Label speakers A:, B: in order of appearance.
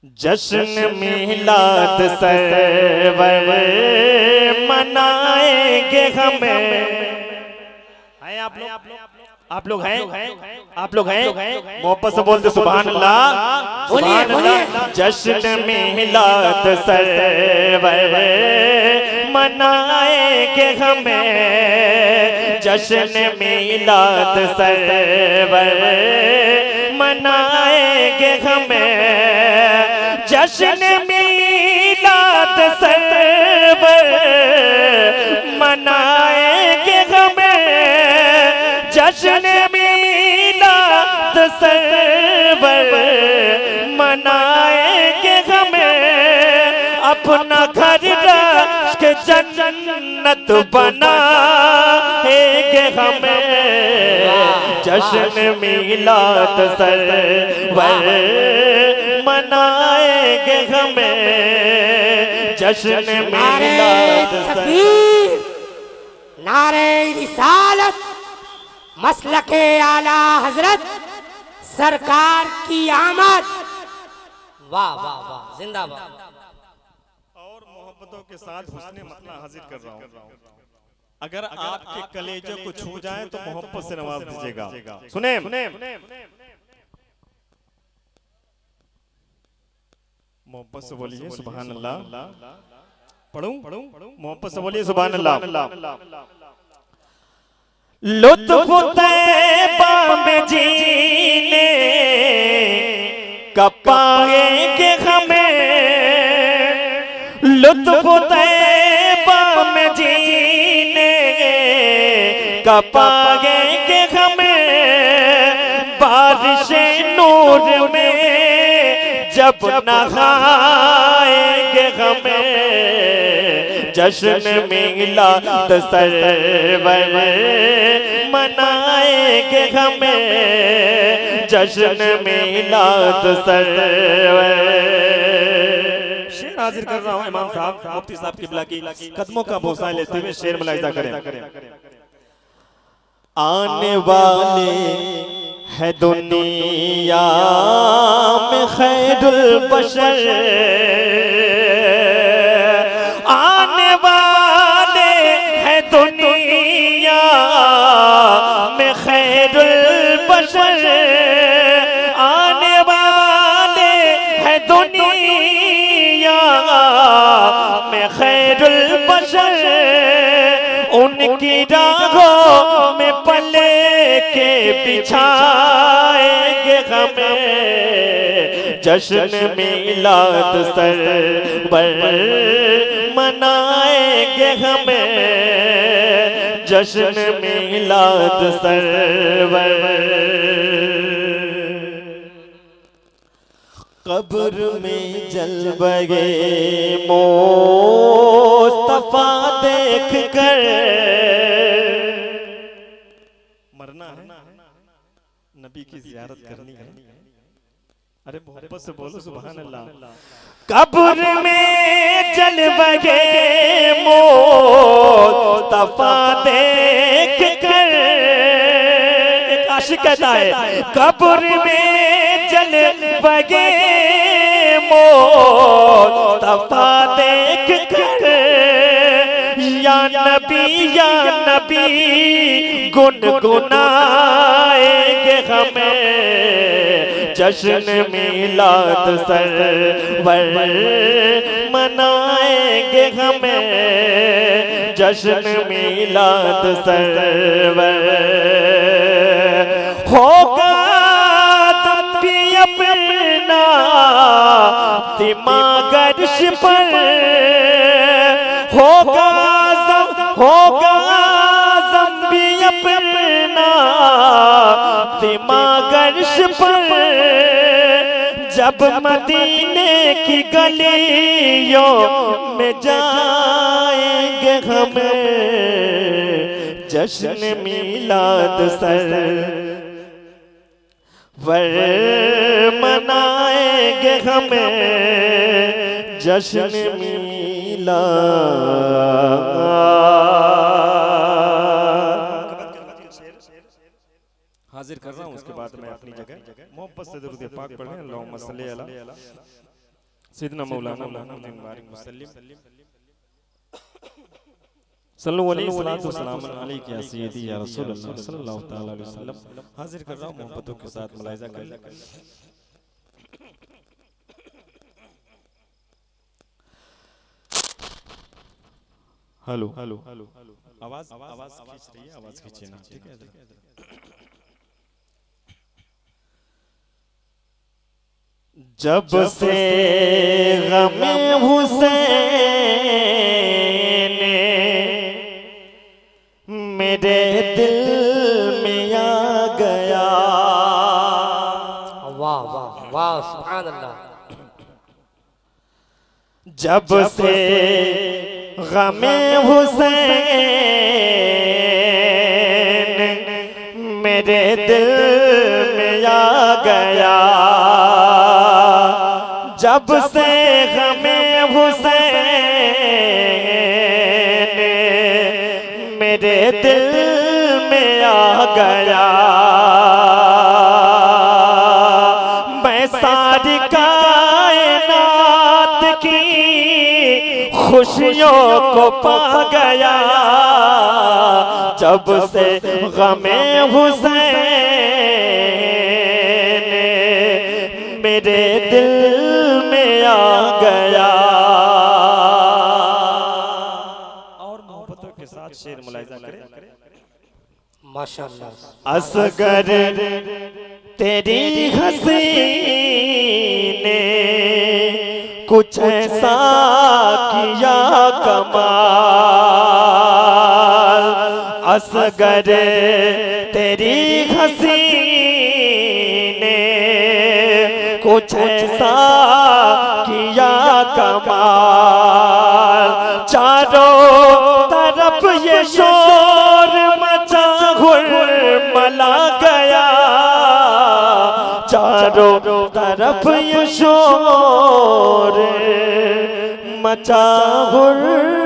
A: जश्न मिलाद सरवर मनाएंगे हमें। हैं आप लोग हैं मोहब्बत से बोलते सुभान अल्लाह सुभान अल्लाह। जश्न मिलाद सरवर मनाएंगे हमें। जश्न मिलाद सरवर मनाएंगे हमें। जश्न मिलाद सरवर मनाएंगे हमें। जश्न मिलाद सरवर मनाएंगे हमें। अपना घर राष्ट्र के जन्नत बनाएंगे हमें। जश्न मिलाद सरवर मनाएंगे हमें। जश्न मिलाद सरवर।
B: नारे रिसालत मसलके आला हजरत सरकार की आमद। वाह वाह वाह जिंदाबाद।
A: और मोहब्बतों के साथ हुस्ने मतला हाजिर कर रहा हूँ। अगर आपके कलेजे को छू जाए तो मोहब्बत से नवाज दीजिएगा। सुने मोहब्बत से बोलिए सुभान अल्लाह। पढ़ूं मोहब्बत से बोलिए सुभान अल्लाह। लुत्फ तैबा में जीने का पाएंगे हमें। लुत्फ तैबा में जीने का पाएंगे हमें। बारिश नूर में जब नहाएंगे हमें। जश्न मिलाद सरवर मनाएंगे हमें। जश्न मिलाद सरवर। शेर हाजिर कर रहा हूं इमाम साहब मुफ्ती साहब किबला की कदमों का बोसा लेते हुए शेर मुलाहिजा करें। आने वाले है दुनिया में खैरुल बशर। आने वाले है दुनिया में खैरुल बशर। आने वाले है दुनिया में खैरुल बशर। उनकी राहों में पले के बिछाएंगे हमें। जश्न मिलाद सरवर मनाएंगे हमें। जश्न मिलाद सरवर। कब्र में जलवगे मुस्तफा देख कर मरना है, नबी की जियारत करनी है। अरे मोहब्बत से बोलो सुभान अल्लाह। कब्र में जलवगे मुस्तफा देख कर। एक आशिक कहता है कब्र में जलवगे मुस्तफा देख कर। या नबी गुनगुनाएंगे हमें। जश्न मिलाद सरवर मनाएंगे हमें। जश्न मिलाद सरवर। होगा तुम भी अपना दिमाग अर्श पर। होगा भी अपना दिमाग अर्श पर। जब मदीने की गलियों में जाएंगे हमें। जश्न मिलाद सरवर मनाएंगे हमें। जश्न हाजिर कर रहा हूं। उसके बाद मैं अपनी जगह मोहब्बत से दुरूद पाक पढ़ें। अल्लाहुम्मा सल्ली अला सैयदना मौलाना मोहम्मद मुबारक वसल्लम सल्लल्लाहु अलैहि वसल्लम अलैहि या सय्यदी या रसूलल्लाह सल्लल्लाहु तआला अलैहि वसल्लम। हाजिर कर रहा हूं मोहब्बतों के साथ मुलाहिजा कर। हेलो हेलो आवाज आवाज खींच रही है, आवाज खींचे ना, ठीक है। जब से गमे हुसैन मेरे दिल में आ गया।
B: वाह वाह वाह सुभान अल्लाह।
A: जब से गमे हुसैन मेरे दिल में आ गया। जब से गमे हुसैन मेरे दिल में आ गया। मैं सारी कायनात की खुशियों को पा गया। जब से गमे हुसैन मेरे दिल में आ गया। और मोहब्बतों के साथ शेर मुलाहिजा करें।
B: माशाअल्लाह।
A: असगर तेरी हंसी ने कुछ ऐसा किया कमाल। असगर तेरी हंसी ने कुछ ऐसा किया कमाल। चारों तरफ ये शोर मचा हुर्मला गया। चारों तरफ ये शोर मचा हुर्मला